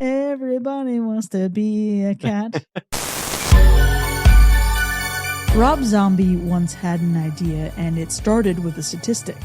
Everybody wants to be a cat. Rob Zombie once had an idea, and it started with a statistic.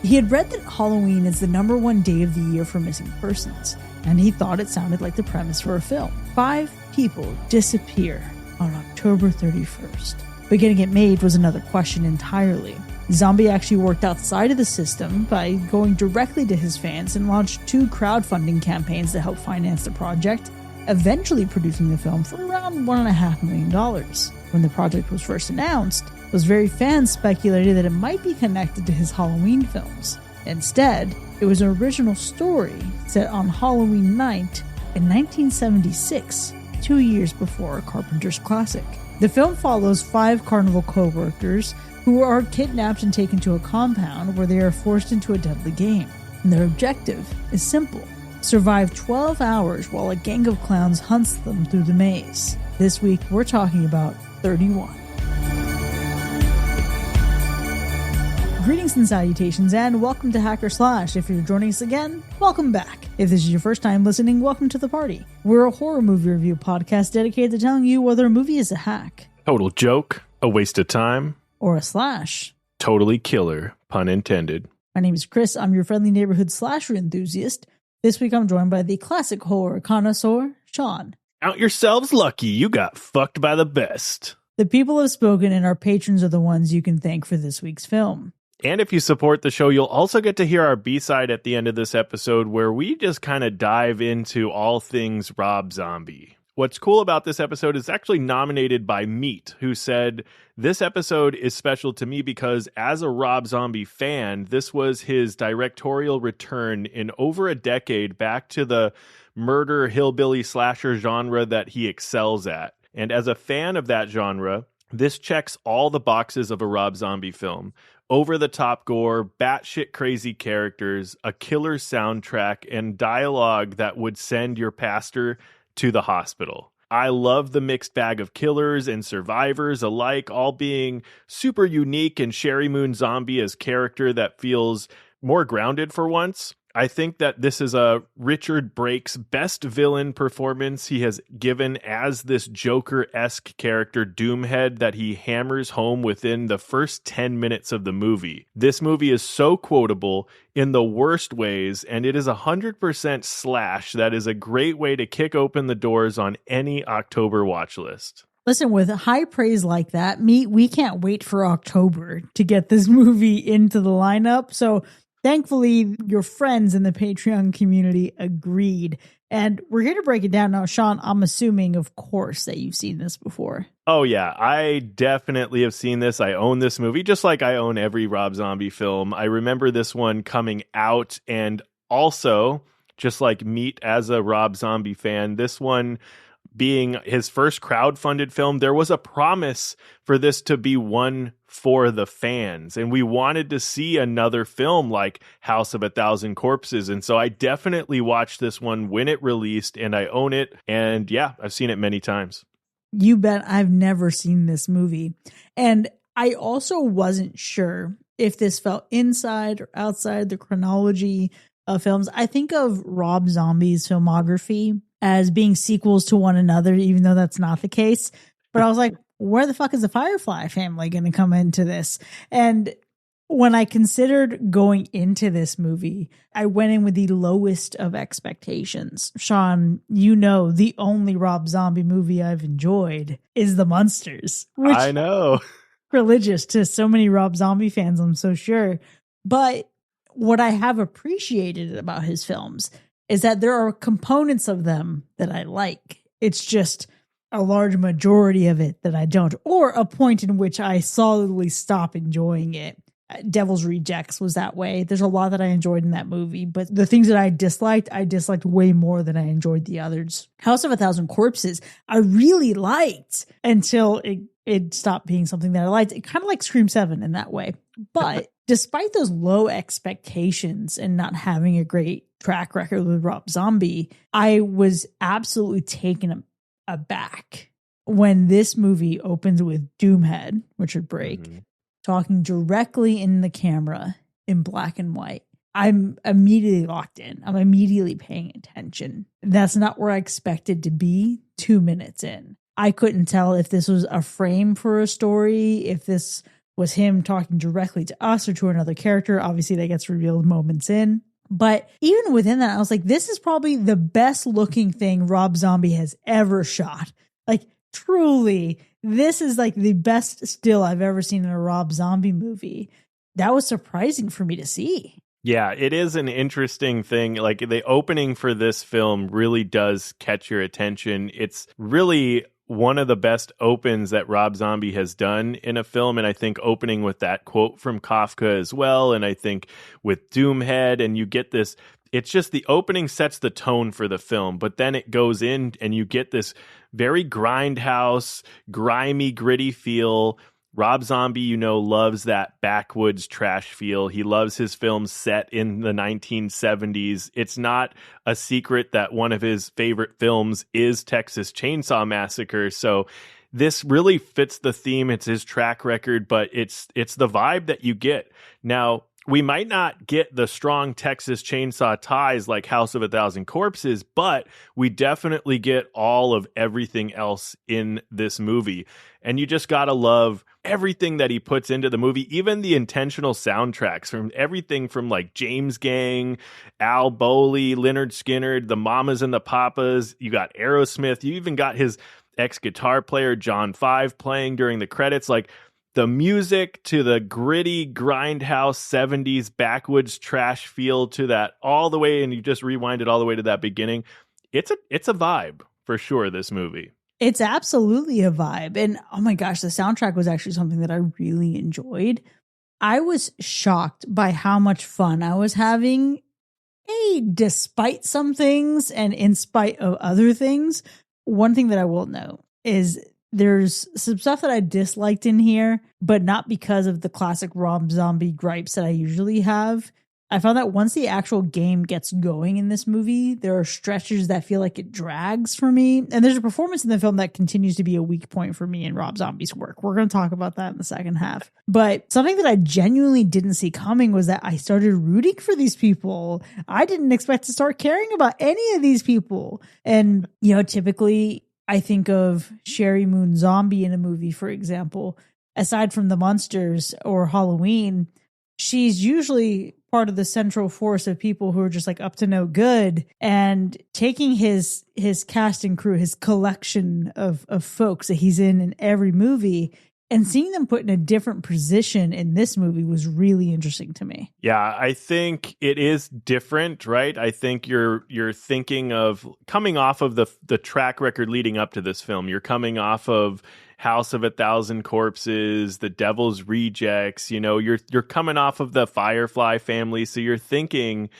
He had read that Halloween is the #1 day of the year for missing persons, and he thought it sounded like the premise for a film. 5 people disappear on October 31st. But getting it made was another question entirely. Zombie actually worked outside of the system by going directly to his fans and launched 2 crowdfunding campaigns to help finance the project, eventually producing the film for around $1.5 million. When the project was first announced, those very fans speculated that it might be connected to his Halloween films. Instead, it was an original story set on Halloween night in 1976, 2 years before Carpenter's classic. The film follows 5 carnival co-workers who are kidnapped and taken to a compound where they are forced into a deadly game. And their objective is simple: survive 12 hours while a gang of clowns hunts them through the maze. This week, we're talking about 31. Greetings and salutations, and welcome to Hacker Slash. If you're joining us again, welcome back. If this is your first time listening, welcome to the party. We're a horror movie review podcast dedicated to telling you whether a movie is a hack, total joke, a waste of time, or a slash. Totally killer, pun intended. My name is Chris. I'm your friendly neighborhood slasher enthusiast. This week I'm joined by the classic horror connoisseur, Sean. Count yourselves lucky, you got fucked by the best. The people have spoken, and our patrons are the ones you can thank for this week's film. And if you support the show, you'll also get to hear our B-side at the end of this episode, where we just kind of dive into all things Rob Zombie. What's cool about this episode is actually nominated by Meat, who said, "This episode is special to me because as a Rob Zombie fan, this was his directorial return in over a decade back to the murder hillbilly slasher genre that he excels at. And as a fan of that genre, this checks all the boxes of a Rob Zombie film. Over-the-top gore, batshit crazy characters, a killer soundtrack, and dialogue that would send your pastor to the hospital. I love the mixed bag of killers and survivors alike, all being super unique, and Sherry Moon Zombie as character that feels more grounded for once. I think that this is a Richard Brake's best villain performance he has given as this Joker-esque character Doomhead that he hammers home within the first 10 minutes of the movie. This movie is so quotable in the worst ways, and it is 100% slash that is a great way to kick open the doors on any October watch list. Listen, with high praise like that, we can't wait for October to get this movie into the lineup. So thankfully, your friends in the Patreon community agreed. And we're here to break it down now. Sean, I'm assuming, of course, that you've seen this before. Oh, yeah. I definitely have seen this. I own this movie, just like I own every Rob Zombie film. I remember this one coming out, and also, just like Meat as a Rob Zombie fan, this one being his first crowdfunded film, there was a promise for this to be one for the fans. And we wanted to see another film like House of a Thousand Corpses. And so I definitely watched this one when it released, and I own it. And yeah, I've seen it many times. You bet. I've never seen this movie. And I also wasn't sure if this fell inside or outside the chronology of films. I think of Rob Zombie's filmography as being sequels to one another, even though that's not the case. But I was like, where the fuck is the Firefly family going to come into this? And when I considered going into this movie, I went in with the lowest of expectations. Sean, you know, the only Rob Zombie movie I've enjoyed is The Munsters. Which I know. Religious to so many Rob Zombie fans, I'm so sure. But what I have appreciated about his films is that there are components of them that I like. It's just a large majority of it that I don't, or a point in which I solidly stop enjoying it. Devil's Rejects was that way. There's a lot that I enjoyed in that movie, but the things that I disliked way more than I enjoyed the others. House of a Thousand Corpses, I really liked until it stopped being something that I liked. It kind of like Scream 7 in that way. But despite those low expectations and not having a great track record with Rob Zombie, I was absolutely taken aback when this movie opens with Doomhead, Richard Brake, talking directly in the camera in black and white. I'm immediately locked in. I'm immediately paying attention. That's not where I expected to be 2 minutes in. I couldn't tell if this was a frame for a story, if this was him talking directly to us or to another character. Obviously, that gets revealed moments in. But even within that, I was like, this is probably the best looking thing Rob Zombie has ever shot. Like, truly, this is like the best still I've ever seen in a Rob Zombie movie. That was surprising for me to see. Yeah, it is an interesting thing. Like, the opening for this film really does catch your attention. It's really one of the best opens that Rob Zombie has done in a film. And I think opening with that quote from Kafka as well. And I think with Doomhead, and you get this, it's just the opening sets the tone for the film, but then it goes in and you get this very grindhouse, grimy, gritty feel. Rob Zombie, loves that backwoods trash feel. He loves his films set in the 1970s. It's not a secret that one of his favorite films is Texas Chainsaw Massacre. So this really fits the theme. It's his track record, but it's the vibe that you get. Now, we might not get the strong Texas Chainsaw ties like House of a Thousand Corpses, but we definitely get all of everything else in this movie. And you just gotta love everything that he puts into the movie, even the intentional soundtracks, from everything from like James Gang, Al Bowley, Lynyrd Skynyrd, the Mamas and the Papas. You got Aerosmith. You even got his ex-guitar player John Five playing during the credits. Like, the music to the gritty grindhouse 70s backwoods trash feel to that all the way, and you just rewind it all the way to that beginning. It's a vibe for sure, this movie. It's absolutely a vibe. And oh my gosh, the soundtrack was actually something that I really enjoyed. I was shocked by how much fun I was having, despite some things and in spite of other things. One thing that I will note is there's some stuff that I disliked in here, but not because of the classic Rob Zombie gripes that I usually have. I found that once the actual game gets going in this movie, there are stretches that feel like it drags for me. And there's a performance in the film that continues to be a weak point for me in Rob Zombie's work. We're going to talk about that in the second half. But something that I genuinely didn't see coming was that I started rooting for these people. I didn't expect to start caring about any of these people. And, typically I think of Sherry Moon Zombie in a movie, for example. Aside from the monsters or Halloween, she's usually part of the central force of people who are just like up to no good, and taking his cast and crew, his collection of folks that he's in every movie, and seeing them put in a different position in this movie was really interesting to me. Yeah, I think it is different, right? I think you're thinking of coming off of the track record leading up to this film. You're coming off of House of a Thousand Corpses, The Devil's Rejects. You're coming off of the Firefly family, so you're thinking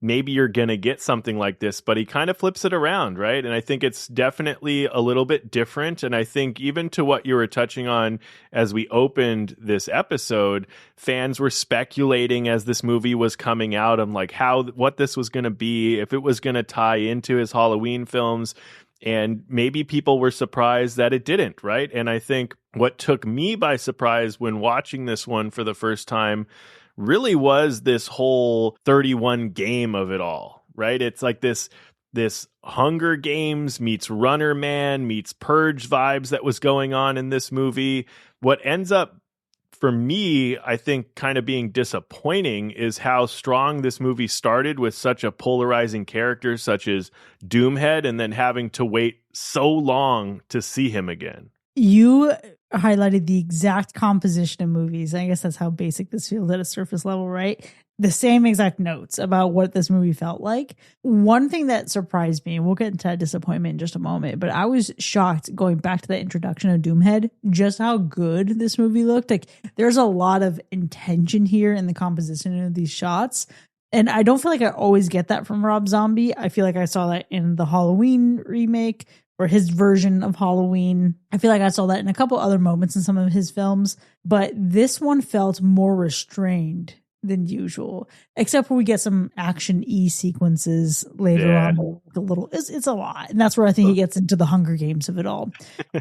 maybe you're going to get something like this, but he kind of flips it around, right? And I think it's definitely a little bit different. And I think even to what you were touching on as we opened this episode, fans were speculating as this movie was coming out on like what this was going to be, if it was going to tie into his Halloween films. And maybe people were surprised that it didn't, right? And I think what took me by surprise when watching this one for the first time really was this whole 31 game of it all, right? It's like this Hunger Games meets Runner Man meets Purge vibes that was going on in this movie. What ends up, for me, I think kind of being disappointing is how strong this movie started with such a polarizing character such as Doomhead, and then having to wait so long to see him again. You highlighted the exact composition of movies. I guess that's how basic this feels at a surface level, right? The same exact notes about what this movie felt like. One thing that surprised me, and we'll get into disappointment in just a moment, but I was shocked going back to that introduction of Doomhead, just how good this movie looked. Like, there's a lot of intention here in the composition of these shots. And I don't feel like I always get that from Rob Zombie. I feel like I saw that in the Halloween remake, or his version of Halloween. I feel like I saw that in a couple other moments in some of his films, but this one felt more restrained than usual, except for we get some action-y sequences later on. It's a lot. And that's where I think he gets into the Hunger Games of it all.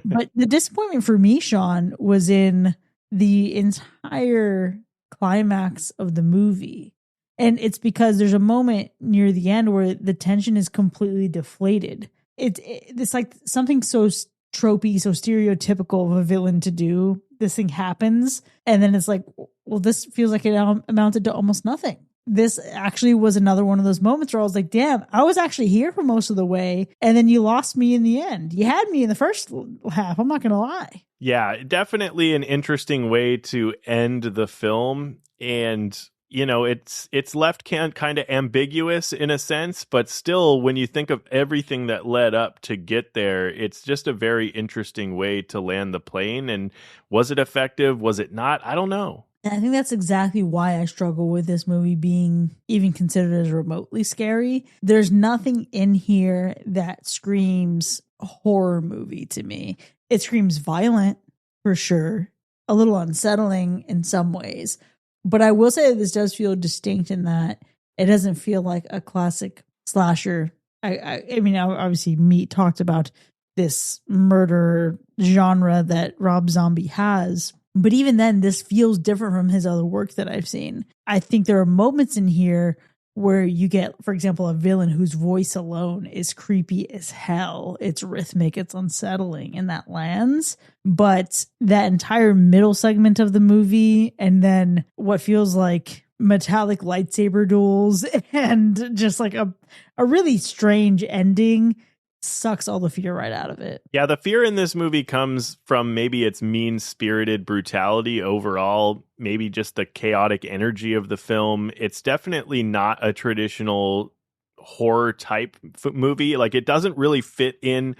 But the disappointment for me, Sean, was in the entire climax of the movie. And it's because there's a moment near the end where the tension is completely deflated. It's like something so tropey, so stereotypical of a villain to do. This thing happens, and then it's like, well, this feels like it amounted to almost nothing. This actually was another one of those moments where I was like, damn, I was actually here for most of the way, and then you lost me in the end. You had me in the first half, I'm not going to lie. Yeah, definitely an interesting way to end the film. And it's left kind of ambiguous in a sense, but still, when you think of everything that led up to get there, it's just a very interesting way to land the plane. And was it effective? Was it not? I don't know. And I think that's exactly why I struggle with this movie being even considered as remotely scary. There's nothing in here that screams horror movie to me. It screams violent, for sure, a little unsettling in some ways. But I will say that this does feel distinct in that it doesn't feel like a classic slasher. I mean, obviously, Meat talked about this murder genre that Rob Zombie has. But even then, this feels different from his other work that I've seen. I think there are moments in here where you get, for example, a villain whose voice alone is creepy as hell. It's rhythmic, it's unsettling, and that lands. But that entire middle segment of the movie, and then what feels like metallic lightsaber duels, and just like a really strange ending, sucks all the fear right out of it. Yeah, the fear in this movie comes from maybe its mean-spirited brutality overall, maybe just the chaotic energy of the film. It's definitely not a traditional horror type movie. Like, it doesn't really fit in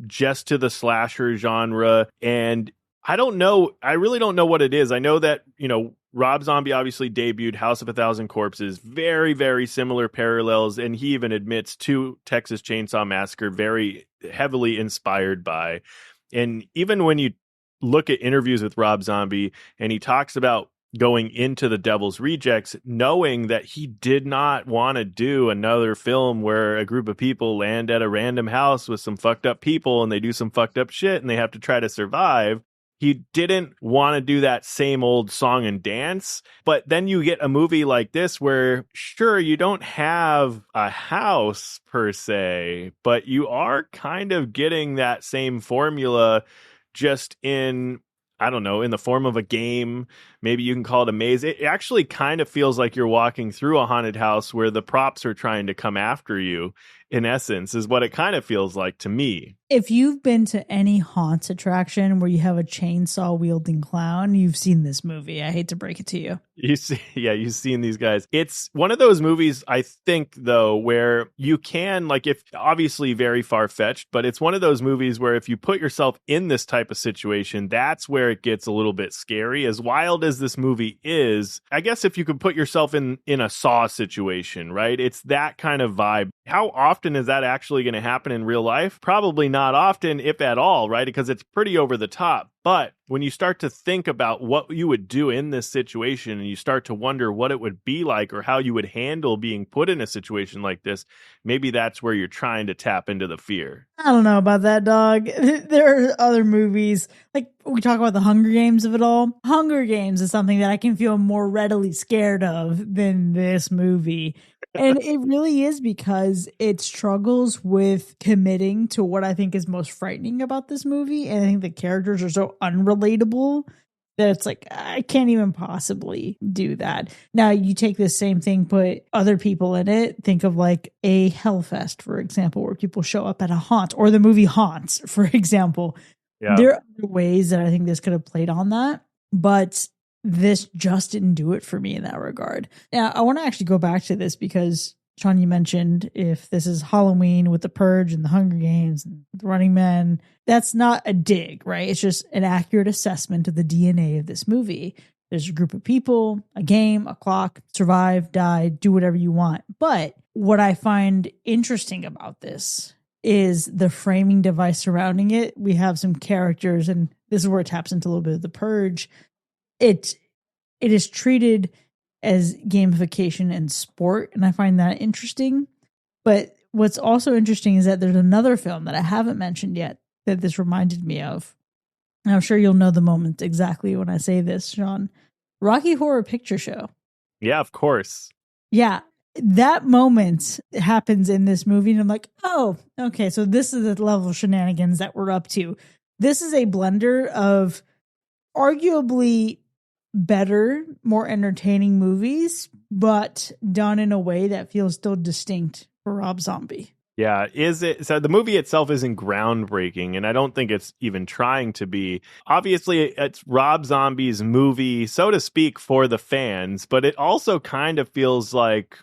just to the slasher genre. And I really don't know what it is. I know that, Rob Zombie obviously debuted House of a Thousand Corpses, very, very similar parallels, and he even admits to Texas Chainsaw Massacre, very heavily inspired by. And even when you look at interviews with Rob Zombie, and he talks about going into The Devil's Rejects, knowing that he did not want to do another film where a group of people land at a random house with some fucked up people and they do some fucked up shit and they have to try to survive. He didn't want to do that same old song and dance. But then you get a movie like this where, sure, you don't have a house per se, but you are kind of getting that same formula just in, I don't know, in the form of a game. Maybe you can call it a maze. It actually kind of feels like you're walking through a haunted house where the props are trying to come after you, in essence, is what it kind of feels like to me. If you've been to any haunts attraction where you have a chainsaw wielding clown, you've seen this movie. I hate to break it to you. You've seen these guys. It's one of those movies, I think, though, where you can, like, if obviously very far-fetched, but it's one of those movies where if you put yourself in this type of situation, that's where it gets a little bit scary. As wild as this movie is, I guess if you could put yourself in a Saw situation, right? It's that kind of vibe. How often is that actually going to happen in real life? Probably not often, if at all, right? Because it's pretty over the top. But when you start to think about what you would do in this situation and you start to wonder what it would be like or how you would handle being put in a situation like this, maybe that's where you're trying to tap into the fear. I don't know about that, dog. There are other movies, like we talk about the Hunger Games of it all. Hunger Games is something that I can feel more readily scared of than this movie. And it really is because it struggles with committing to what I think is most frightening about this movie. And I think the characters are so unrelatable that it's like, I can't even possibly do that. Now, you take this same thing, put other people in it. Think of like a Hellfest, for example, where people show up at a haunt, or the movie Haunts, for example. Yeah. There are other ways that I think this could have played on that. But this just didn't do it for me in that regard. Now, I want to actually go back to this because, Sean, you mentioned if this is Halloween with the Purge and the Hunger Games and the Running Men, that's not a dig, right? It's just an accurate assessment of the DNA of this movie. There's a group of people, a game, a clock, survive, die, do whatever you want. But what I find interesting about this is the framing device surrounding it. We have some characters, and this is where it taps into a little bit of the Purge. It is treated as gamification and sport, and I find that interesting. But what's also interesting is that there's another film that I haven't mentioned yet that this reminded me of. And I'm sure you'll know the moment exactly when I say this, Sean. Rocky Horror Picture Show. Yeah, of course. Yeah. That moment happens in this movie, and I'm like, oh, okay, so this is the level of shenanigans that we're up to. This is a blender of arguably better, more entertaining movies, but done in a way that feels still distinct for Rob Zombie. Yeah, is it? So the movie itself isn't groundbreaking, and I don't think it's even trying to be. Obviously, it's Rob Zombie's movie, so to speak, for the fans, but it also kind of feels like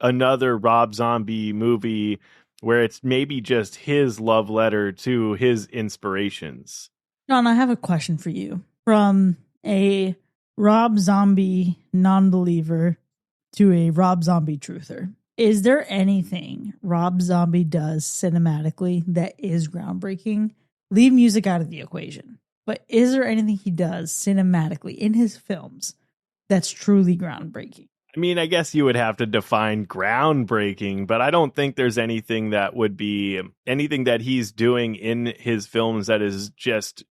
another Rob Zombie movie where it's maybe just his love letter to his inspirations. John, I have a question for you. From a Rob Zombie non-believer to a Rob Zombie truther. Is there anything Rob Zombie does cinematically that is groundbreaking? Leave music out of the equation. But is there anything he does cinematically in his films that's truly groundbreaking? I mean, I guess you would have to define groundbreaking, but I don't think there's anything that would be anything that he's doing in his films that is just,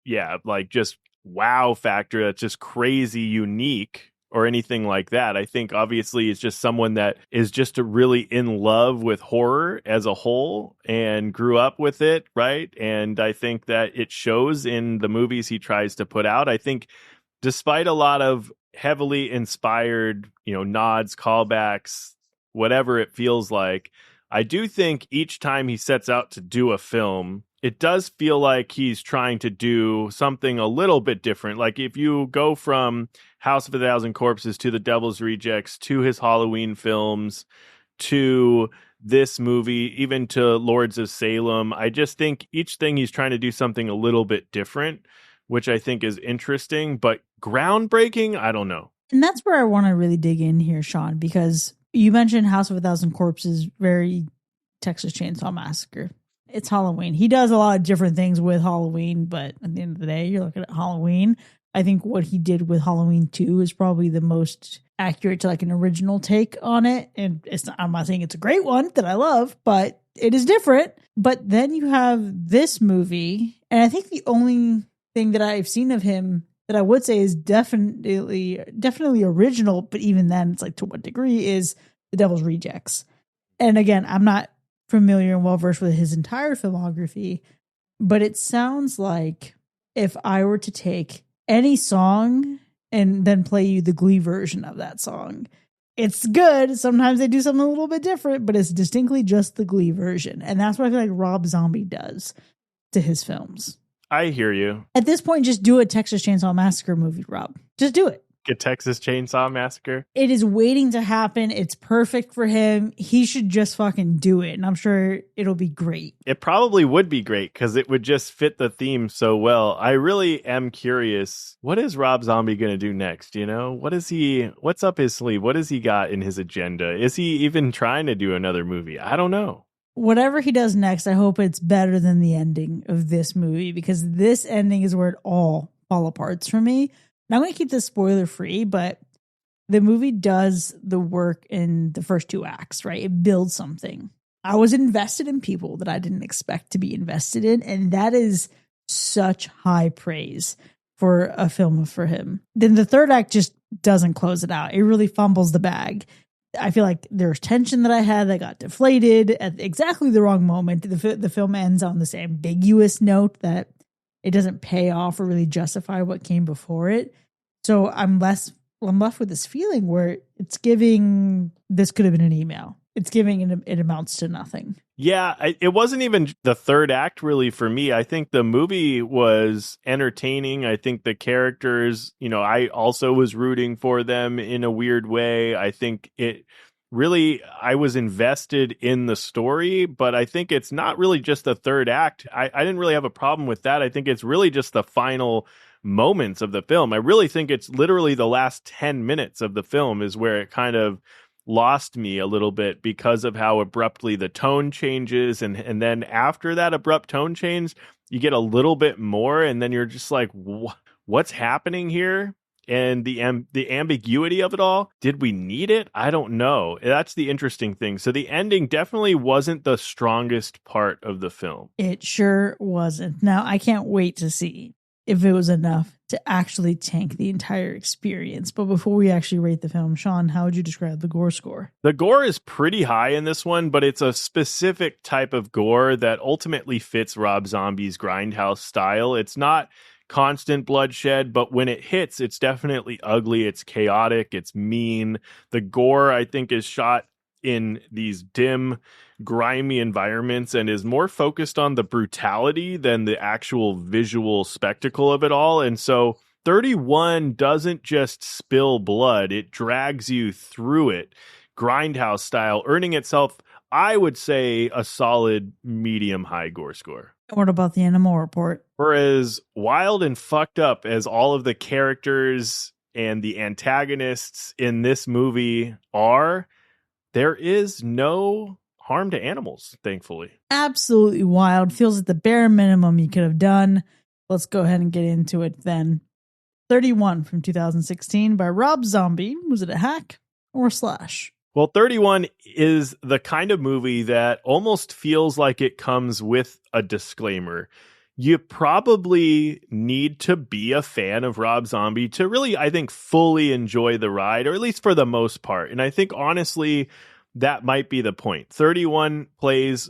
just wow factor, that's just crazy unique or anything like that. I think obviously it's just someone that is just really in love with horror as a whole and grew up with it, right? And I think that it shows in the movies he tries to put out. I think despite a lot of heavily inspired, nods, callbacks, whatever it feels like, I do think each time he sets out to do a film, it does feel like he's trying to do something a little bit different. Like if you go from House of a Thousand Corpses to The Devil's Rejects to his Halloween films to this movie, even to Lords of Salem, I just think each thing he's trying to do something a little bit different, which I think is interesting, but groundbreaking, I don't know. And that's where I want to really dig in here, Sean, because you mentioned House of a Thousand Corpses, very Texas Chainsaw Massacre. It's Halloween. He does a lot of different things with Halloween, but at the end of the day, you're looking at Halloween. I think what he did with Halloween 2 is probably the most accurate to like an original take on it. And I'm not saying it's a great one that I love, but it is different. But then you have this movie, and I think the only thing that I've seen of him that I would say is definitely original, but even then it's like to what degree, is The Devil's Rejects. And again, I'm not familiar and well versed with his entire filmography, but it sounds like if I were to take any song and then play you the Glee version of that song, it's good. Sometimes they do something a little bit different, but it's distinctly just the Glee version. And that's what I feel like Rob Zombie does to his films. I hear you. At this point, just do a Texas Chainsaw Massacre movie, Rob. Just do it. A Texas Chainsaw Massacre. It is waiting to happen. It's perfect for him. He should just fucking do it. And I'm sure it'll be great. It probably would be great because it would just fit the theme so well. I really am curious. What is Rob Zombie going to do next? What's up his sleeve? What has he got in his agenda? Is he even trying to do another movie? I don't know. Whatever he does next, I hope it's better than the ending of this movie, because this ending is where it all fall apart for me. Now, I'm going to keep this spoiler free, but the movie does the work in the first 2 acts, right? It builds something. I was invested in people that I didn't expect to be invested in, and that is such high praise for a film for him. Then the 3rd act just doesn't close it out. It really fumbles the bag. I feel like there's tension that I had that got deflated at exactly the wrong moment. The film ends on this ambiguous note that it doesn't pay off or really justify what came before it. So I'm left with this feeling where it's giving, this could have been an email. It's giving it amounts to nothing. Yeah, it wasn't even the 3rd act really for me. I think the movie was entertaining. I think the characters, I also was rooting for them in a weird way. I think I was invested in the story, but I think it's not really just the 3rd act. I didn't really have a problem with that. I think it's really just the final moments of the film. I really think it's literally the last 10 minutes of the film is where it kind of lost me a little bit because of how abruptly the tone changes. And then after that abrupt tone change, you get a little bit more. And then you're just like, what's happening here? And the ambiguity of it all. Did we need it? I don't know. That's the interesting thing. So the ending definitely wasn't the strongest part of the film. It sure wasn't. Now, I can't wait to see if it was enough to actually tank the entire experience. But before we actually rate the film, Sean, how would you describe the gore score? The gore is pretty high in this one, but it's a specific type of gore that ultimately fits Rob Zombie's grindhouse style. It's not constant bloodshed, but when it hits, it's definitely ugly. It's chaotic. It's mean. The gore, I think, is shot in these dim, grimy environments and is more focused on the brutality than the actual visual spectacle of it all. And so 31 doesn't just spill blood, it drags you through it, grindhouse style, earning itself, I would say, a solid medium-high gore score. What about the Animal Report? For as wild and fucked up as all of the characters and the antagonists in this movie are, there is no harm to animals, thankfully. Absolutely wild. Feels like the bare minimum you could have done. Let's go ahead and get into it then. 31 from 2016 by Rob Zombie. Was it a hack or a slash? Well, 31 is the kind of movie that almost feels like it comes with a disclaimer. You probably need to be a fan of Rob Zombie to really, I think, fully enjoy the ride, or at least for the most part. And I think, honestly, that might be the point. 31 plays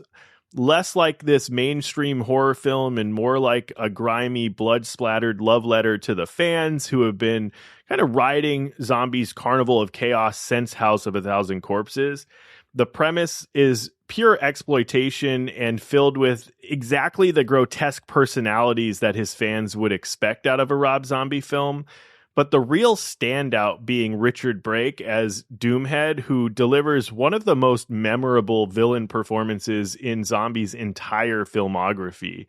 less like this mainstream horror film and more like a grimy, blood-splattered love letter to the fans who have been kind of riding Zombie's carnival of chaos since House of a Thousand Corpses. The premise is pure exploitation and filled with exactly the grotesque personalities that his fans would expect out of a Rob Zombie film. But the real standout being Richard Brake as Doomhead, who delivers one of the most memorable villain performances in Zombie's entire filmography.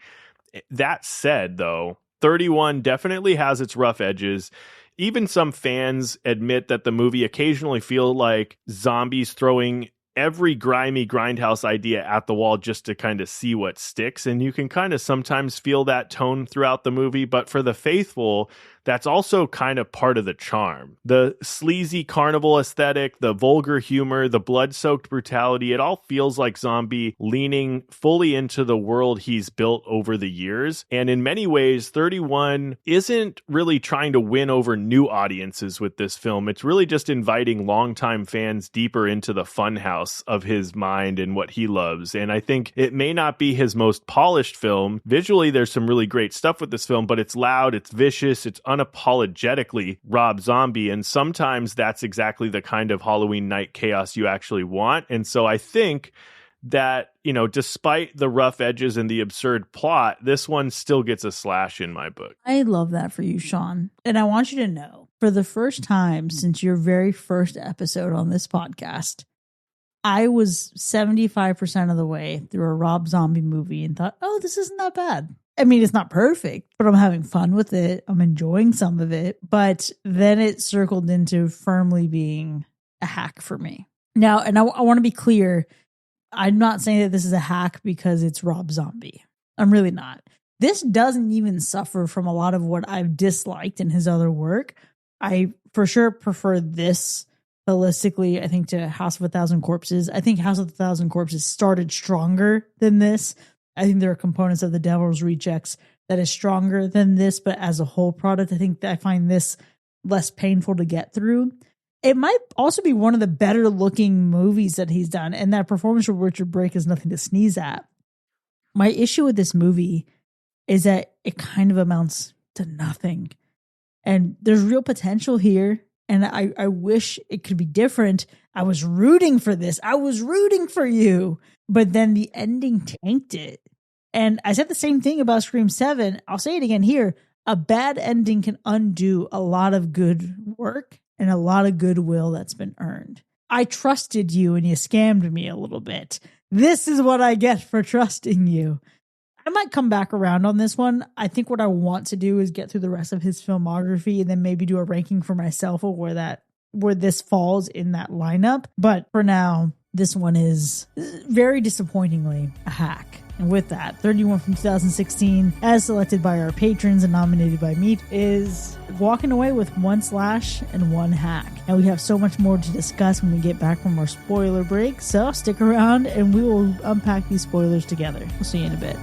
That said, though, 31 definitely has its rough edges. Even some fans admit that the movie occasionally feel like Zombie's throwing every grimy grindhouse idea at the wall just to kind of see what sticks. And you can kind of sometimes feel that tone throughout the movie. But for the faithful, that's also kind of part of the charm. The sleazy carnival aesthetic, the vulgar humor, the blood-soaked brutality, it all feels like Zombie leaning fully into the world he's built over the years. And in many ways, 31 isn't really trying to win over new audiences with this film. It's really just inviting longtime fans deeper into the funhouse of his mind and what he loves. And I think it may not be his most polished film. Visually, there's some really great stuff with this film, but it's loud, it's vicious, it's unapologetically Rob Zombie, and sometimes that's exactly the kind of Halloween night chaos you actually want. And so I think that, you know, despite the rough edges and the absurd plot, this one still gets a slash in my book. I love that for you, Sean. And I want you to know, for the first time since your very first episode on this podcast, I was 75% of the way through a Rob Zombie movie and thought, oh, this isn't that bad. I mean, it's not perfect, but I'm having fun with it. I'm enjoying some of it. But then it circled into firmly being a hack for me. Now, and I want to be clear, I'm not saying that this is a hack because it's Rob Zombie. I'm really not. This doesn't even suffer from a lot of what I've disliked in his other work. I for sure prefer this holistically, I think, to House of a Thousand Corpses. I think House of a Thousand Corpses started stronger than this. I think there are components of The Devil's Rejects that is stronger than this, but as a whole product, I think that I find this less painful to get through. It might also be one of the better looking movies that he's done, and that performance of Richard Brake is nothing to sneeze at. My issue with this movie is that it kind of amounts to nothing. And there's real potential here, and I wish it could be different. I was rooting for this. I was rooting for you. But then the ending tanked it. And I said the same thing about Scream 7. I'll say it again here. A bad ending can undo a lot of good work and a lot of goodwill that's been earned. I trusted you and you scammed me a little bit. This is what I get for trusting you. I might come back around on this one. I think what I want to do is get through the rest of his filmography and then maybe do a ranking for myself of where this falls in that lineup. But for now, this one is very disappointingly a hack. And with that, 31 from 2016, as selected by our patrons and nominated by me, is walking away with one slash and one hack. And we have so much more to discuss when we get back from our spoiler break. So stick around and we will unpack these spoilers together. We'll see you in a bit.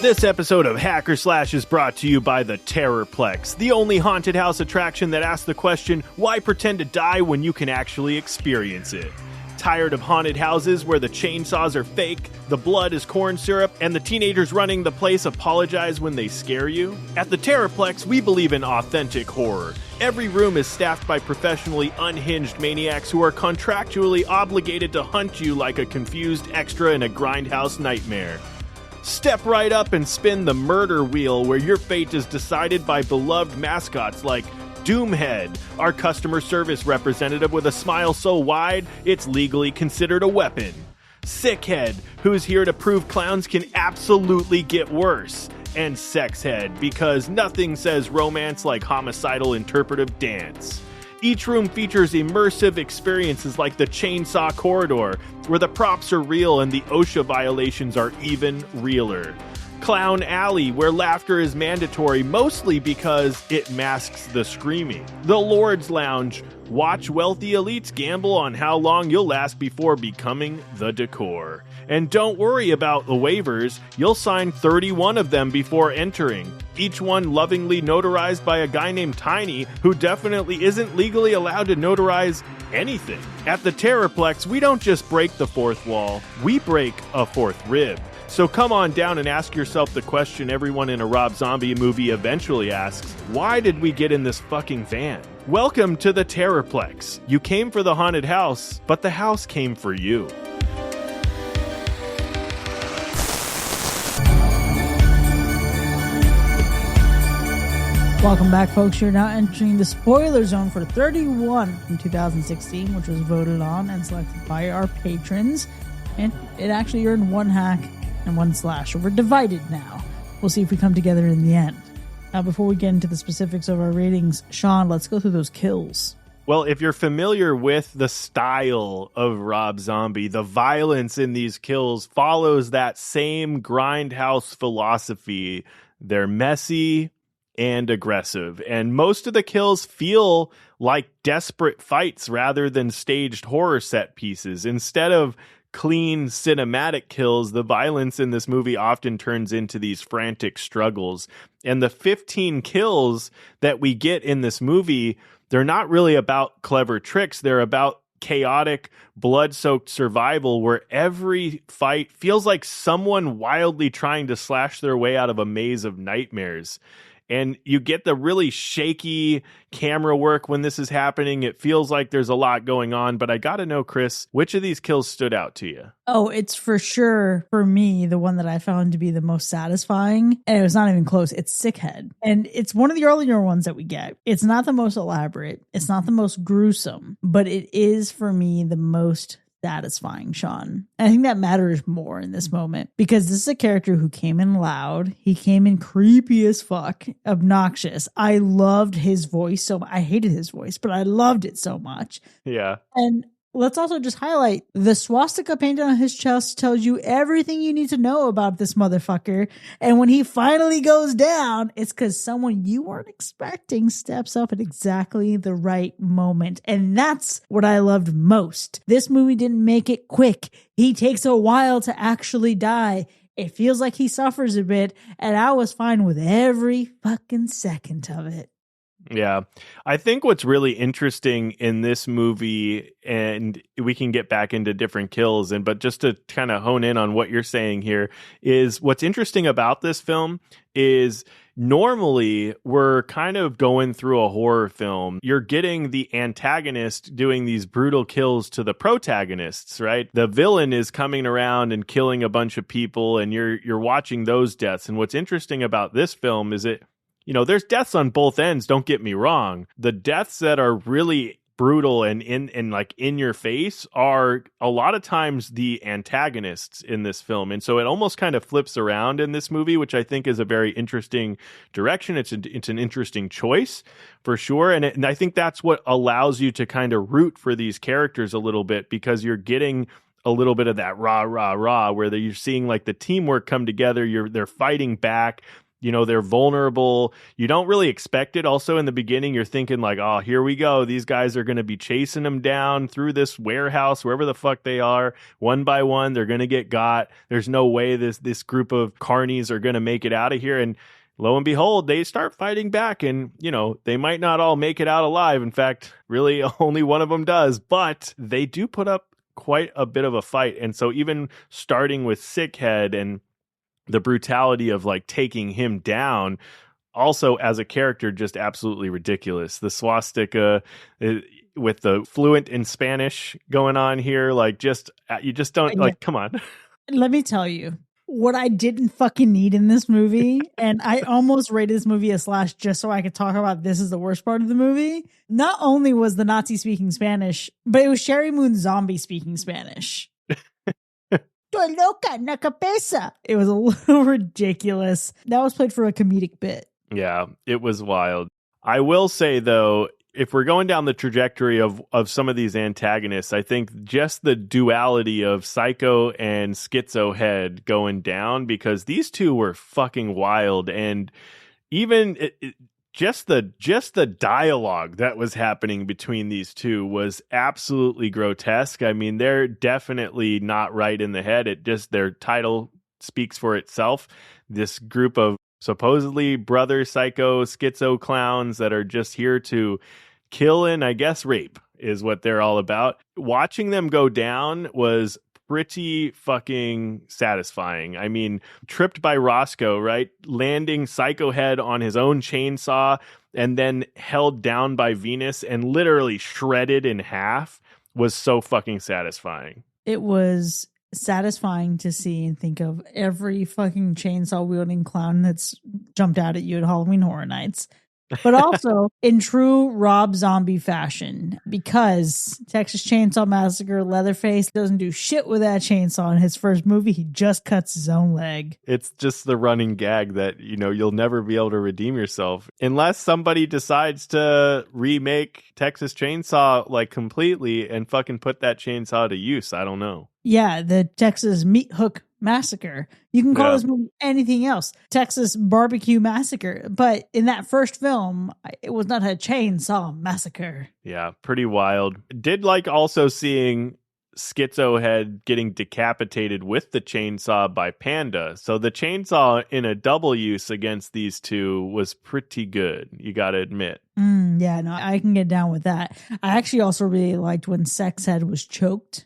This episode of Hacker Slash is brought to you by the Terrorplex, the only haunted house attraction that asks the question, why pretend to die when you can actually experience it? Tired of haunted houses where the chainsaws are fake, the blood is corn syrup, and the teenagers running the place apologize when they scare you? At the Terrorplex, we believe in authentic horror. Every room is staffed by professionally unhinged maniacs who are contractually obligated to hunt you like a confused extra in a grindhouse nightmare. Step right up and spin the murder wheel where your fate is decided by beloved mascots like Doomhead, our customer service representative with a smile so wide it's legally considered a weapon. Sickhead, who's here to prove clowns can absolutely get worse. And Sexhead, because nothing says romance like homicidal interpretive dance. Each room features immersive experiences like the Chainsaw Corridor, where the props are real and the OSHA violations are even realer. Clown Alley, where laughter is mandatory mostly because it masks the screaming. The Lord's Lounge, watch wealthy elites gamble on how long you'll last before becoming the decor. And don't worry about the waivers, you'll sign 31 of them before entering, each one lovingly notarized by a guy named Tiny, who definitely isn't legally allowed to notarize anything. At the Terrorplex, we don't just break the fourth wall, we break a fourth rib. So come on down and ask yourself the question everyone in a Rob Zombie movie eventually asks, why did we get in this fucking van? Welcome to the Terrorplex. You came for the haunted house, but the house came for you. Welcome back, folks. You're now entering the spoiler zone for 31 from 2016, which was voted on and selected by our patrons. And it actually earned one hack and one slash. So we're divided now. We'll see if we come together in the end. Now, before we get into the specifics of our ratings, Sean, let's go through those kills. Well, if you're familiar with the style of Rob Zombie, the violence in these kills follows that same grindhouse philosophy. They're messy and aggressive, and most of the kills feel like desperate fights rather than staged horror set pieces. Instead of clean cinematic kills, the violence in this movie often turns into these frantic struggles. And the 15 kills that we get in this movie, they're not really about clever tricks. They're about chaotic, blood-soaked survival where every fight feels like someone wildly trying to slash their way out of a maze of nightmares. And you get the really shaky camera work when this is happening. It feels like there's a lot going on. But I got to know, Chris, which of these kills stood out to you? Oh, it's for sure, for me, the one that I found to be the most satisfying. And it was not even close. It's Sickhead. And it's one of the earlier ones that we get. It's not the most elaborate. It's not the most gruesome. But it is, for me, the most satisfying, Sean. And I think that matters more in this moment because this is a character who came in loud. He came in creepy as fuck, obnoxious. I loved his voice so much. I hated his voice, but I loved it so much. Yeah. And let's also just highlight the swastika painted on his chest tells you everything you need to know about this motherfucker. And when he finally goes down, it's because someone you weren't expecting steps up at exactly the right moment. And that's what I loved most. This movie didn't make it quick. He takes a while to actually die. It feels like he suffers a bit, and I was fine with every fucking second of it. Yeah, I think what's really interesting in this movie, and we can get back into different kills, but just to kind of hone in on what you're saying here, is what's interesting about this film is normally we're kind of going through a horror film. You're getting the antagonist doing these brutal kills to the protagonists, right? The villain is coming around and killing a bunch of people, and you're watching those deaths. And what's interesting about this film is there's deaths on both ends, don't get me wrong. The deaths that are really brutal and in your face are a lot of times the antagonists in this film. And so it almost kind of flips around in this movie, which I think is a very interesting direction. It's an interesting choice for sure. And I think that's what allows you to kind of root for these characters a little bit, because you're getting a little bit of that rah, rah, rah, where you're seeing like the teamwork come together. They're fighting back. They're vulnerable. You don't really expect it. Also, in the beginning, you're thinking like, oh, here we go. These guys are going to be chasing them down through this warehouse, wherever the fuck they are, one by one. They're going to get got. There's no way this group of carnies are going to make it out of here. And lo and behold, they start fighting back. And, they might not all make it out alive. In fact, really only one of them does. But they do put up quite a bit of a fight. And so even starting with Sickhead and the brutality of like taking him down, also as a character, just absolutely ridiculous. The swastika with the fluent in Spanish going on here, like you just don't like, come on. Let me tell you what I didn't fucking need in this movie. And I almost rated this movie a slash just so I could talk about this is the worst part of the movie. Not only was the Nazi speaking Spanish, but it was Sherry Moon Zombie speaking Spanish. Loca na cabeza. It was a little ridiculous. That was played for a comedic bit. Yeah, it was wild. I will say, though, if we're going down the trajectory of some of these antagonists, I think just the duality of Psycho and Schizo Head going down, because these two were fucking wild. And even just the dialogue that was happening between these two was absolutely grotesque. I mean, they're definitely not right in the head. Their title speaks for itself. This group of supposedly brother psycho schizo clowns that are just here to kill and, I guess, rape is what they're all about. Watching them go down was pretty fucking satisfying. I mean, tripped by Roscoe, right? Landing Psycho Head on his own chainsaw and then held down by Venus and literally shredded in half was so fucking satisfying. It was satisfying to see and think of every fucking chainsaw wielding clown that's jumped out at you at Halloween Horror Nights. But also in true Rob Zombie fashion, because Texas Chainsaw Massacre, Leatherface doesn't do shit with that chainsaw in his first movie. He just cuts his own leg. It's just the running gag that, you'll never be able to redeem yourself unless somebody decides to remake Texas Chainsaw like completely and fucking put that chainsaw to use. I don't know. Yeah, the Texas Meat Hook Massacre. You can call this movie anything else. Texas Barbecue Massacre. But in that first film, it was not a chainsaw massacre. Yeah, pretty wild. Did like also seeing Schizo Head getting decapitated with the chainsaw by Panda. So the chainsaw in a double use against these two was pretty good, you gotta admit. Yeah, no, I can get down with that. I actually also really liked when Sex Head was choked.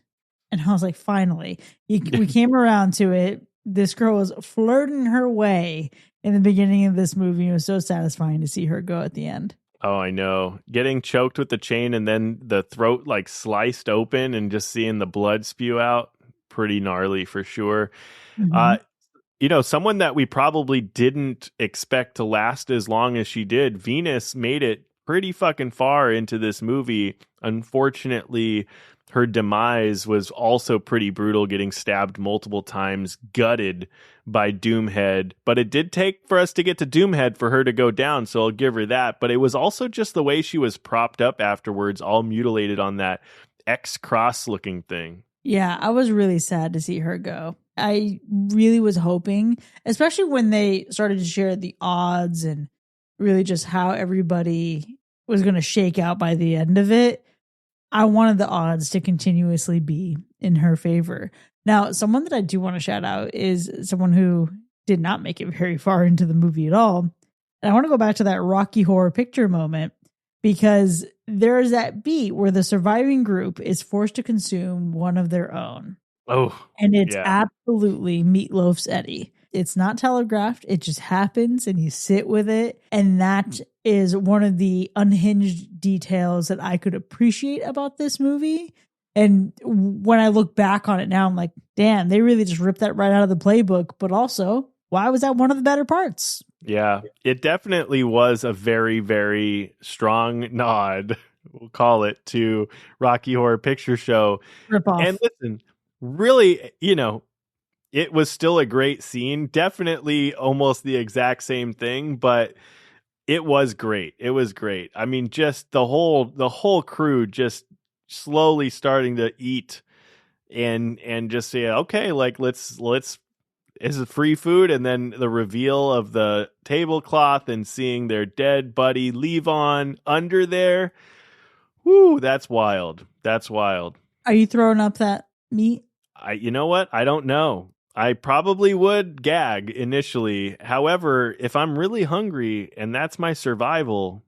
And I was like, finally, we came around to it. This girl was flirting her way in the beginning of this movie. It was so satisfying to see her go at the end. Oh, I know. Getting choked with the chain and then the throat like sliced open and just seeing the blood spew out. Pretty gnarly for sure. Mm-hmm. Someone that we probably didn't expect to last as long as she did, Venus, made it pretty fucking far into this movie. Unfortunately, her demise was also pretty brutal, getting stabbed multiple times, gutted by Doomhead. But it did take for us to get to Doomhead for her to go down, so I'll give her that. But it was also just the way she was propped up afterwards, all mutilated on that X-cross looking thing. Yeah, I was really sad to see her go. I really was hoping, especially when they started to share the odds and really just how everybody was going to shake out by the end of it. I wanted the odds to continuously be in her favor. Now, someone that I do want to shout out is someone who did not make it very far into the movie at all. And I want to go back to that Rocky Horror Picture moment, because there's that beat where the surviving group is forced to consume one of their own. Oh, and it's absolutely Meatloaf's Eddie. It's not telegraphed. It just happens and you sit with it. And that is one of the unhinged details that I could appreciate about this movie. And when I look back on it now, I'm like, damn, they really just ripped that right out of the playbook. But also, why was that one of the better parts? Yeah, it definitely was a very, very strong nod, we'll call it, to Rocky Horror Picture Show. Rip-off. And listen, really, it was still a great scene. Definitely almost the exact same thing, but it was great. It was great. I mean, just the whole crew just slowly starting to eat and just say, okay, like let's is free food, and then the reveal of the tablecloth and seeing their dead buddy Levon under there. Woo, that's wild. That's wild. Are you throwing up that meat? You know what? I don't know. I probably would gag initially. However, if I'm really hungry and that's my survival,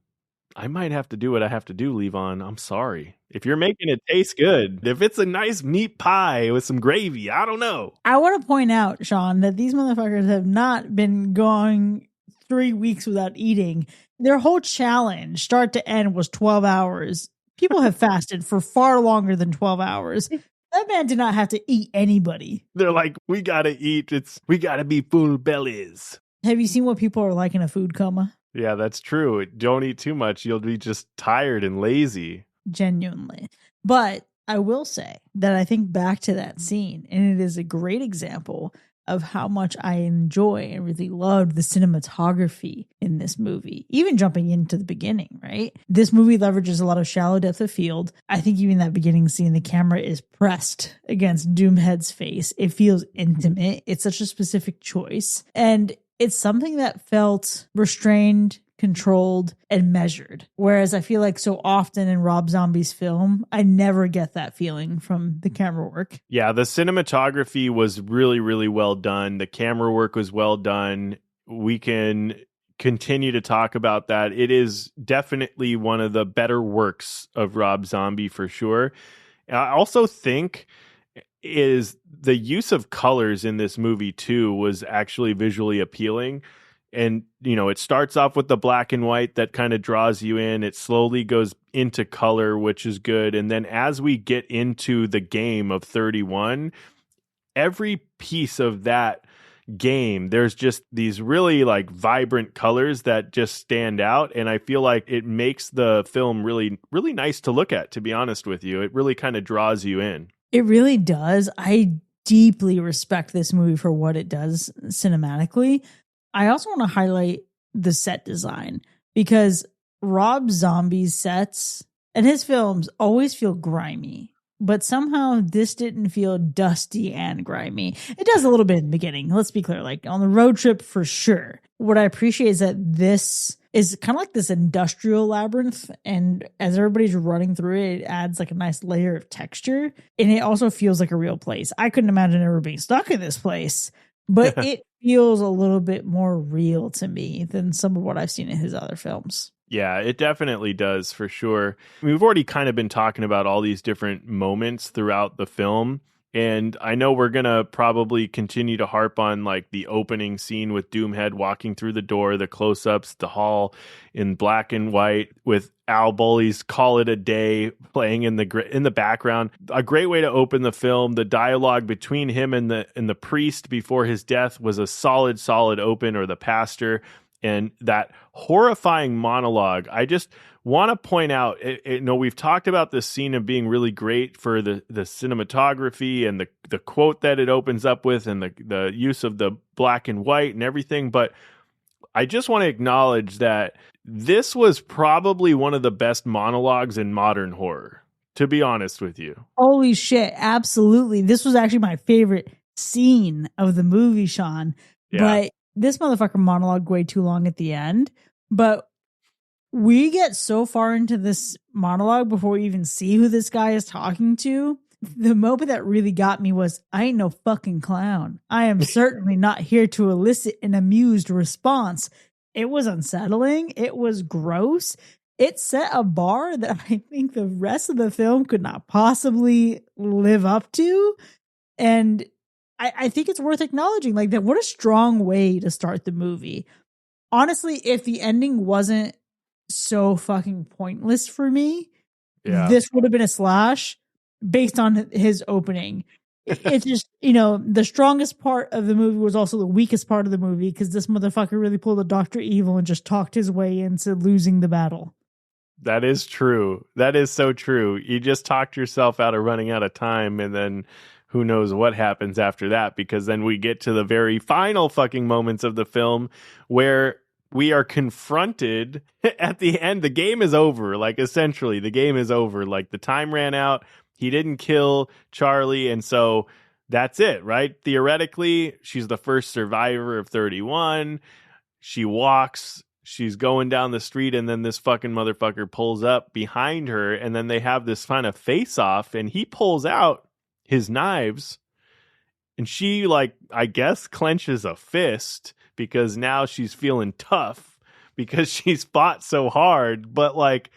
I might have to do what I have to do, Levon. I'm sorry. If you're making it taste good, if it's a nice meat pie with some gravy, I don't know. I want to point out, Sean, that these motherfuckers have not been going 3 weeks without eating. Their whole challenge, start to end, was 12 hours. People have fasted for far longer than 12 hours. That man did not have to eat anybody. They're like, we gotta eat. We gotta be full bellies. Have you seen what people are like in a food coma? Yeah, that's true. Don't eat too much. You'll be just tired and lazy. Genuinely. But I will say that I think back to that scene, and it is a great example of how much I enjoy and really loved the cinematography in this movie. Even jumping into the beginning, right? This movie leverages a lot of shallow depth of field. I think even that beginning scene, the camera is pressed against Doomhead's face. It feels intimate. It's such a specific choice. And it's something that felt restrained, controlled, and measured. Whereas I feel like so often in Rob Zombie's film, I never get that feeling from the camera work. Yeah, the cinematography was really, really well done. The camera work was well done. We can continue to talk about that. It is definitely one of the better works of Rob Zombie for sure. I also think is the use of colors in this movie too was actually visually appealing. And, you know, it starts off with the black and white that kind of draws you in. It slowly goes into color, which is good. And then as we get into the game of 31, every piece of that game, there's just these really like vibrant colors that just stand out. And I feel like it makes the film really, really nice to look at, to be honest with you. It really kind of draws you in. It really does. I deeply respect this movie for what it does cinematically. I also want to highlight the set design because Rob Zombie's sets and his films always feel grimy, but somehow this didn't feel dusty and grimy. It does a little bit in the beginning. Let's be clear, like on the road trip for sure. What I appreciate is that this is kind of like this industrial labyrinth. And as everybody's running through it, it adds like a nice layer of texture. And it also feels like a real place. I couldn't imagine ever being stuck in this place, but it feels a little bit more real to me than some of what I've seen in his other films. Yeah, it definitely does for sure. We've already kind of been talking about all these different moments throughout the film. And I know we're going to probably continue to harp on like the opening scene with Doomhead walking through the door, the close-ups, the hall in black and white with Al Bully's Call It a Day playing in the background. A great way to open the film. The dialogue between him and the priest before his death was a solid open, or the pastor. And that horrifying monologue, I just want to point out, we've talked about this scene of being really great for the cinematography and the quote that it opens up with and the use of the black and white and everything. But I just want to acknowledge that this was probably one of the best monologues in modern horror, to be honest with you. Holy shit. Absolutely. This was actually my favorite scene of the movie, Sean. Yeah. But this motherfucker monologue way too long at the end, but we get so far into this monologue before we even see who this guy is talking to. The moment that really got me was, I ain't no fucking clown. I am certainly not here to elicit an amused response. It was unsettling. It was gross. It set a bar that I think the rest of the film could not possibly live up to. And I think it's worth acknowledging like that. What a strong way to start the movie. Honestly, if the ending wasn't so fucking pointless for me, this would have been a slash based on his opening. It's just, the strongest part of the movie was also the weakest part of the movie because this motherfucker really pulled a Dr. Evil and just talked his way into losing the battle. That is true. That is so true. You just talked yourself out of running out of time, and then who knows what happens after that, because then we get to the very final fucking moments of the film where we are confronted at the end. The game is over. Like, essentially, the game is over. Like, the time ran out. He didn't kill Charlie. And so that's it, right? Theoretically, she's the first survivor of 31. She walks, she's going down the street, and then this fucking motherfucker pulls up behind her, and then they have this kind of face off, and he pulls out his knives, and she, like, I guess clenches a fist because now she's feeling tough because she's fought so hard. But like,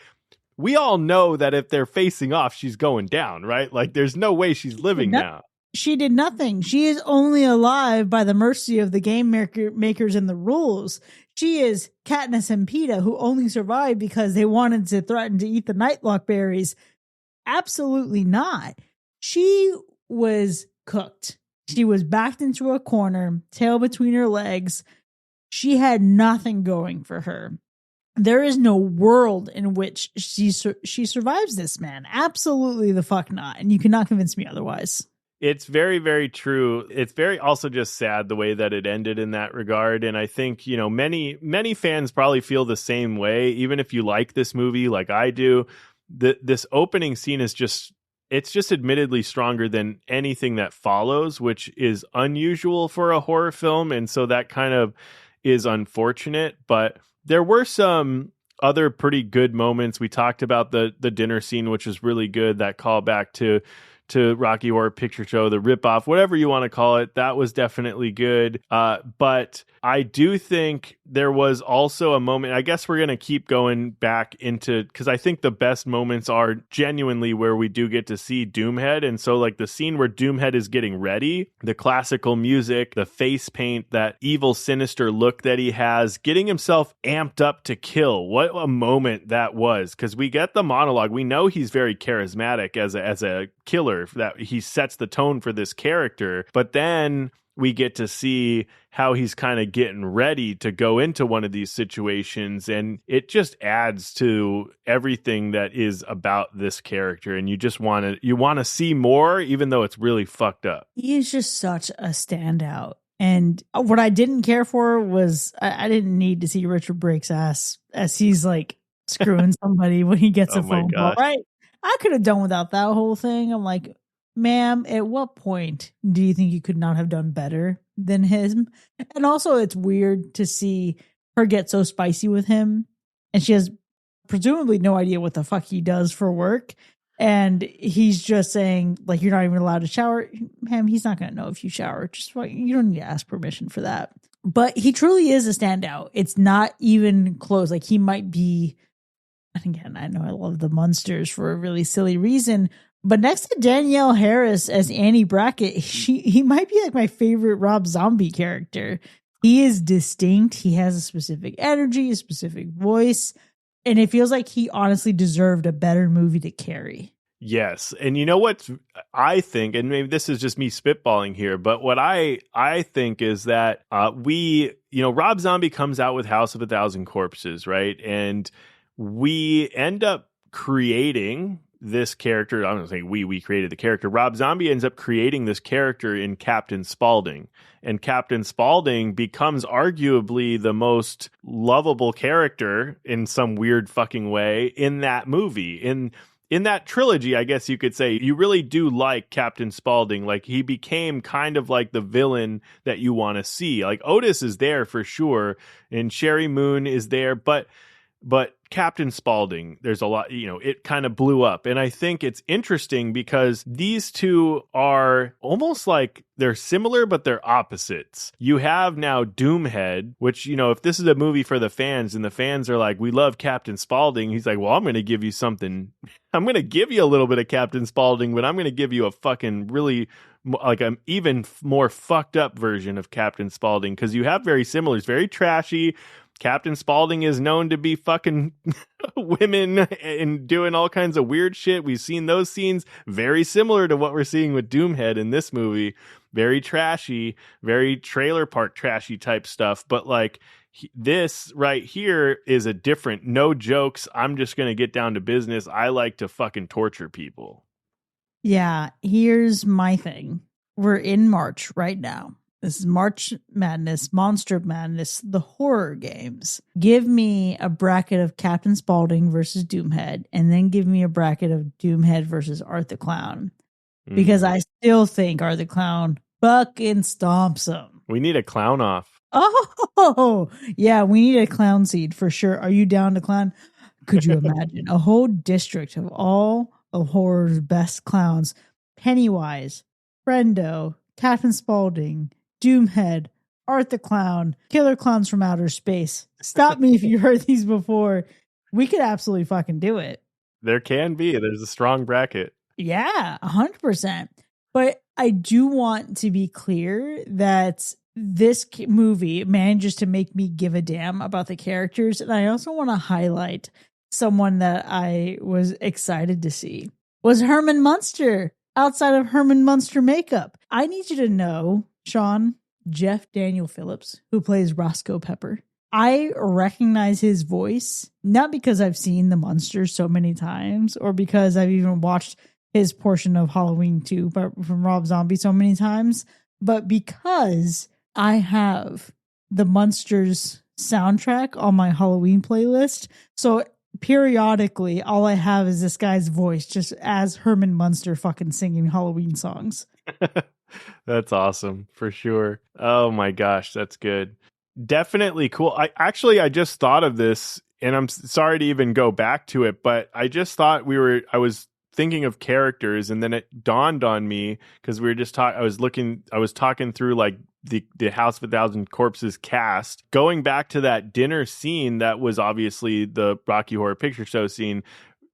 we all know that if they're facing off, she's going down, right? Like, there's no way she's living now. She did nothing. She is only alive by the mercy of the game makers and the rules. She is Katniss and Peeta, who only survived because they wanted to threaten to eat the Nightlock berries. Absolutely not. She was cooked. She was backed into a corner, tail between her legs. She had nothing going for her. There is no world in which she survives this man. Absolutely the fuck not. And you cannot convince me otherwise. It's very, very true. It's very also just sad the way that it ended in that regard. And I think, you know, many fans probably feel the same way, even if you like this movie like I do. This opening scene is it's just admittedly stronger than anything that follows, which is unusual for a horror film. And so that kind of is unfortunate. But there were some other pretty good moments. We talked about the dinner scene, which is really good. That callback to Rocky Horror Picture Show, the ripoff, whatever you want to call it. That was definitely good. But I do think there was also a moment, I guess we're going to keep going back into, because I think the best moments are genuinely where we do get to see Doomhead. And so like the scene where Doomhead is getting ready, the classical music, the face paint, that evil, sinister look that he has, getting himself amped up to kill. What a moment that was, because we get the monologue. We know he's very charismatic as a killer, that he sets the tone for this character. But then we get to see how he's kind of getting ready to go into one of these situations, and it just adds to everything that is about this character, and you just want to see more, even though it's really fucked up. He is just such a standout. And what I didn't care for was I didn't need to see Richard Brake's ass as he's like screwing somebody when he gets a phone call, right? I could have done without that whole thing. I'm like, ma'am, at what point do you think you could not have done better than him? And also, it's weird to see her get so spicy with him, and she has presumably no idea what the fuck he does for work. And he's just saying, like, you're not even allowed to shower. Ma'am, he's not going to know if you shower. You don't need to ask permission for that. But he truly is a standout. It's not even close. Like, he might be, and again, I know I love the Munsters for a really silly reason, but next to Danielle Harris as Annie Brackett, he might be like my favorite Rob Zombie character. He is distinct. He has a specific energy, a specific voice, and it feels like he honestly deserved a better movie to carry. Yes. And you know what I think, and maybe this is just me spitballing here, but what I think is that Rob Zombie comes out with House of a Thousand Corpses, right? And we end up creating this character. I'm not saying we created the character. Rob Zombie ends up creating this character in Captain Spaulding. And Captain Spaulding becomes arguably the most lovable character in some weird fucking way in that movie. In that trilogy, I guess you could say, you really do like Captain Spaulding. Like, he became kind of like the villain that you want to see. Like, Otis is there for sure, and Sherry Moon is there, but Captain Spaulding, there's a lot, it kind of blew up. And I think it's interesting because these two are almost like they're similar, but they're opposites. You have now Doomhead, which, if this is a movie for the fans and the fans are like, we love Captain Spaulding, he's like, well, I'm going to give you something. I'm going to give you a little bit of Captain Spaulding, but I'm going to give you a fucking really, like, an even more fucked up version of Captain Spaulding, because you have very similar. It's very trashy. Captain Spaulding is known to be fucking women and doing all kinds of weird shit. We've seen those scenes, very similar to what we're seeing with Doomhead in this movie. Very trashy, very trailer park trashy type stuff. But like, this right here is a different, no jokes. I'm just going to get down to business. I like to fucking torture people. Yeah, here's my thing. We're in March right now. This is March Madness, Monster Madness, the horror games. Give me a bracket of Captain Spaulding versus Doomhead, and then give me a bracket of Doomhead versus Art the Clown. because I still think Art the Clown fucking stomps him. We need a clown off. Oh, yeah, we need a clown seed for sure. Are you down to clown? Could you imagine a whole district of all of horror's best clowns? Pennywise, Brendo, Captain Spaulding, Doomhead, Art the Clown, Killer Clowns from Outer Space. Stop me if you heard these before. We could absolutely fucking do it. There can be. There's a strong bracket. Yeah, 100%. But I do want to be clear that this movie manages to make me give a damn about the characters. And I also want to highlight someone that I was excited to see was Herman Munster outside of Herman Munster makeup. I need you to know, Sean, Jeff Daniel Phillips, who plays Roscoe Pepper. I recognize his voice, not because I've seen the Munsters so many times or because I've even watched his portion of Halloween 2 from Rob Zombie so many times, but because I have the Munsters soundtrack on my Halloween playlist. So periodically, all I have is this guy's voice just as Herman Munster fucking singing Halloween songs. That's awesome for sure. Oh my gosh, that's good. Definitely cool. I just thought of this, and I'm sorry to even go back to it, but I just thought I was thinking of characters, and then it dawned on me because we were just I was talking through like the House of a Thousand Corpses cast, going back to that dinner scene that was obviously the Rocky Horror Picture Show scene.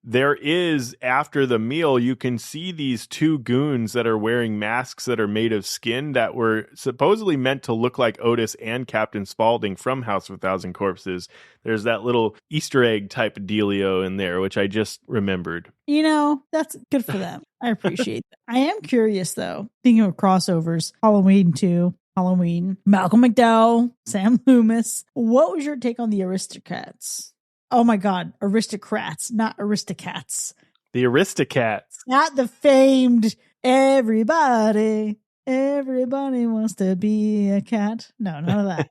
There is, after the meal, you can see these two goons that are wearing masks that are made of skin that were supposedly meant to look like Otis and Captain Spaulding from House of a Thousand Corpses. There's that little Easter egg type of dealio in there, which I just remembered. You know, that's good for them. I appreciate that. I am curious, though, thinking of crossovers, Halloween 2, Halloween, Malcolm McDowell, Sam Loomis. What was your take on the Aristocats? Oh my God, aristocrats, not aristocats. The Aristocats. Not the famed everybody wants to be a cat. No, none of that.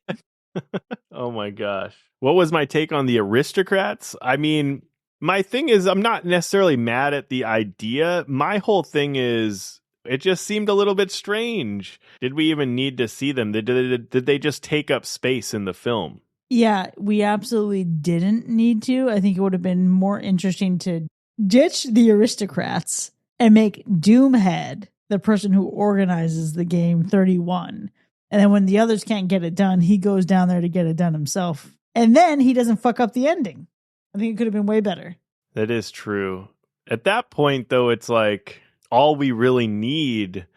Oh my gosh. What was my take on the Aristocrats? I mean, my thing is, I'm not necessarily mad at the idea. My whole thing is, it just seemed a little bit strange. Did we even need to see them? Did they just take up space in the film? Yeah, we absolutely didn't need to. I think it would have been more interesting to ditch the aristocrats and make Doomhead the person who organizes the game 31. And then when the others can't get it done, he goes down there to get it done himself. And then he doesn't fuck up the ending. I think it could have been way better. That is true. At that point, though, it's like all we really need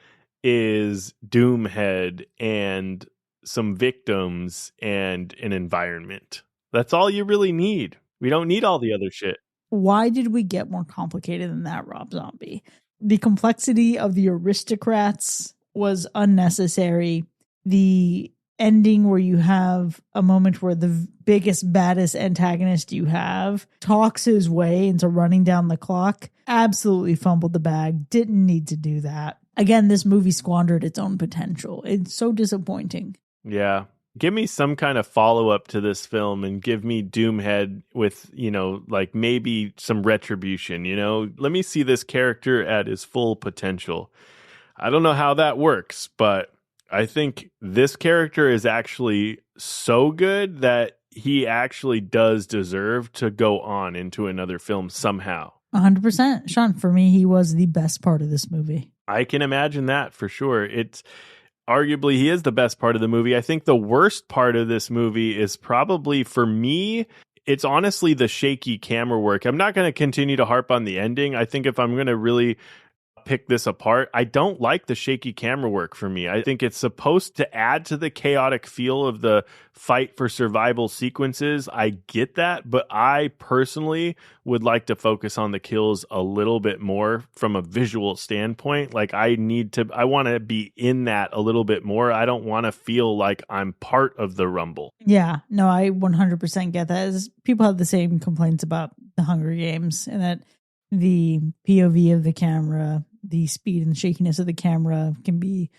is Doomhead and some victims and an environment. That's all you really need. We don't need all the other shit. Why did we get more complicated than that, Rob Zombie? The complexity of the aristocrats was unnecessary. The ending where you have a moment where the biggest, baddest antagonist you have talks his way into running down the clock absolutely fumbled the bag. Didn't need to do that. Again, this movie squandered its own potential. It's so disappointing. Yeah. Give me some kind of follow-up to this film and give me Doomhead with, like maybe some retribution, Let me see this character at his full potential. I don't know how that works, but I think this character is actually so good that he actually does deserve to go on into another film somehow. 100%. Sean, for me, he was the best part of this movie. I can imagine that for sure. It's arguably he is the best part of the movie. I think the worst part of this movie is probably, for me, it's honestly the shaky camera work. I'm not going to continue to harp on the ending. I think if I'm going to really pick this apart, I don't like the shaky camera work for me. I think it's supposed to add to the chaotic feel of the fight for survival sequences. I get that, but I personally would like to focus on the kills a little bit more from a visual standpoint. Like I want to be in that a little bit more. I don't want to feel like I'm part of the rumble. Yeah, no, I 100% get that. People have the same complaints about the Hunger Games and that the POV of the camera, the speed and shakiness of the camera can be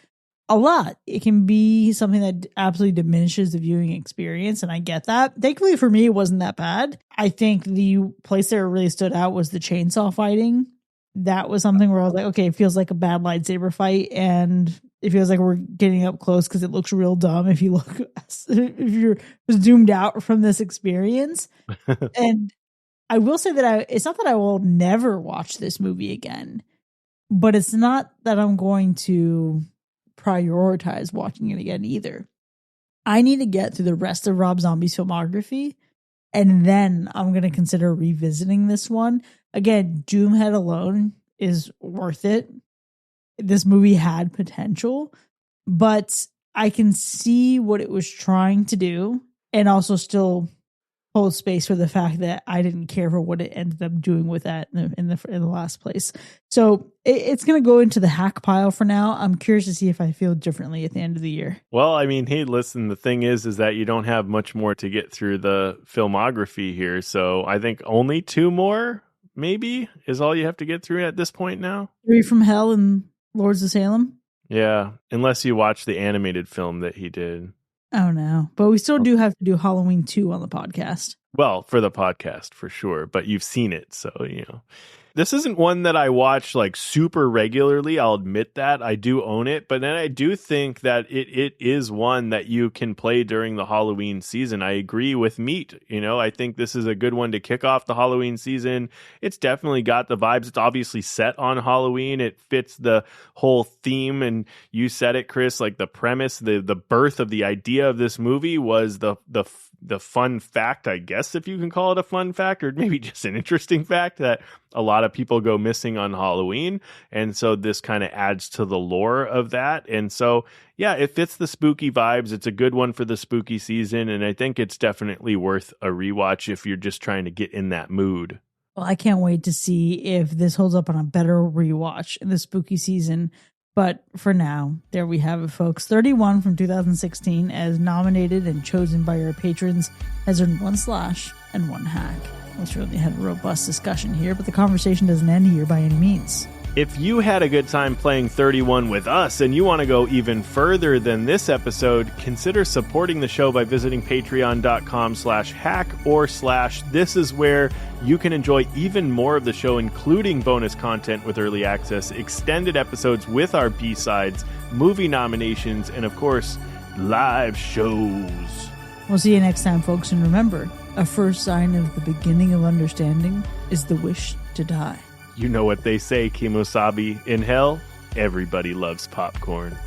a lot. It can be something that absolutely diminishes the viewing experience, and I get that. Thankfully for me, it wasn't that bad. I think the place that really stood out was the chainsaw fighting. that was something where I was like, okay, it feels like a bad lightsaber fight, and it feels like we're getting up close because it looks real dumb if you're zoomed out from this experience. And I will say that it's not that I will never watch this movie again, but it's not that I'm going to prioritize watching it again either. I need to get through the rest of Rob Zombie's filmography, and then I'm going to consider revisiting this one. Again, Doomhead alone is worth it. This movie had potential, but I can see what it was trying to do and also still hold space for the fact that I didn't care for what it ended up doing with that in the last place. So it's going to go into the hack pile for now. I'm curious to see if I feel differently at the end of the year. Well, I mean, hey, listen, the thing is that you don't have much more to get through the filmography here. So I think only 2 more maybe is all you have to get through at this point now. 3 from Hell and Lords of Salem. Yeah, unless you watch the animated film that he did. Oh, no. But we still do have to do Halloween 2 on the podcast. Well, for the podcast, for sure. But you've seen it, so, you know. This isn't one that I watch like super regularly. I'll admit that. I do own it. But then I do think that it is one that you can play during the Halloween season. I agree with Meat. You know, I think this is a good one to kick off the Halloween season. It's definitely got the vibes. It's obviously set on Halloween. It fits the whole theme. And you said it, Chris, like the premise, the birth of the idea of this movie was the fun fact, I guess, if you can call it a fun fact, or maybe just an interesting fact that a lot of people go missing on Halloween. And so this kind of adds to the lore of that. And so, yeah, it fits the spooky vibes. It's a good one for the spooky season. And I think it's definitely worth a rewatch if you're just trying to get in that mood. Well, I can't wait to see if this holds up on a better rewatch in the spooky season. But for now, there we have it, folks. 31 from 2016, as nominated and chosen by our patrons, has earned 1 slash and 1 hack. We certainly had a robust discussion here, but the conversation doesn't end here by any means. If you had a good time playing 31 with us and you want to go even further than this episode, consider supporting the show by visiting patreon.com/hack or / this is where you can enjoy even more of the show, including bonus content with early access, extended episodes with our B-sides, movie nominations, and of course, live shows. We'll see you next time, folks. And remember, a first sign of the beginning of understanding is the wish to die. You know what they say, Kimosabi. In hell, everybody loves popcorn.